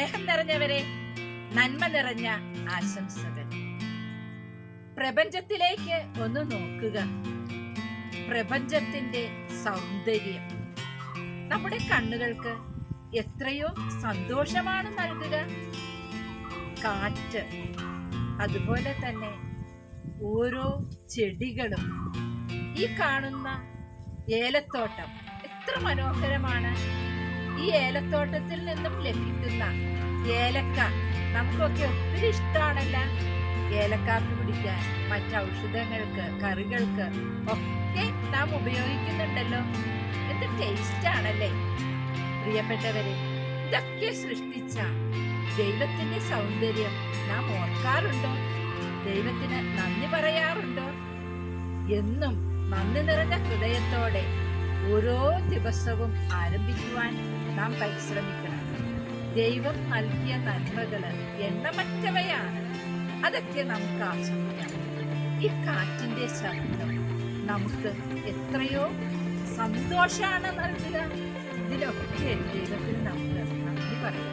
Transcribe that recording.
സ്നേഹം നിറഞ്ഞവരെ, നന്മ നിറഞ്ഞ ആശംസകൾ. പ്രപഞ്ചത്തിലേക്ക് ഒന്ന് നോക്കുക. പ്രപഞ്ചത്തിന്റെ സൗന്ദര്യം നമ്മുടെ കണ്ണുകൾക്ക് എത്രയോ സന്തോഷമാണ് നൽകുക. കാറ്റ്, അതുപോലെ തന്നെ ഓരോ ചെടികളും, ഈ കാണുന്ന ഏലത്തോട്ടം എത്ര മനോഹരമാണ്. ഈ ഏലത്തോട്ടത്തിൽ നിന്നും ലഭിക്കുന്ന ഏലക്ക നമുക്കൊക്കെ ഒത്തിരി ഇഷ്ടമാണല്ല. ഏലക്കാപ്പി കുടിക്കാൻ, മറ്റ് ഔഷധങ്ങൾക്ക്, കറികൾക്ക് ഒക്കെ നാം ഉപയോഗിക്കുന്നുണ്ടല്ലോ. എന്ത് ടേസ്റ്റ് ആണല്ലേ പ്രിയപ്പെട്ടവരെ. ഇതൊക്കെ സൃഷ്ടിച്ച ദൈവത്തിന്റെ സൗന്ദര്യം നാം ഓർക്കാറുണ്ടോ? ദൈവത്തിന് നന്ദി പറയാറുണ്ടോ? എന്നും നന്ദി നിറഞ്ഞ ഹൃദയത്തോടെ ഓരോ ദിവസവും ആരംഭിക്കുവാൻ നാം പരിശ്രമിക്കണം. ദൈവം നൽകിയ നന്മകള് എണ്ണമറ്റവയാണ്. അതൊക്കെ നമുക്ക് ആസ്വദിക്കാം. ഈ കാറ്റിന്റെ ശബ്ദം നമുക്ക് എത്രയോ സന്തോഷാണ് നൽകുക. ഇതിലൊക്കെ ദൈവത്തിന് നമുക്ക് നന്ദി പറയാം.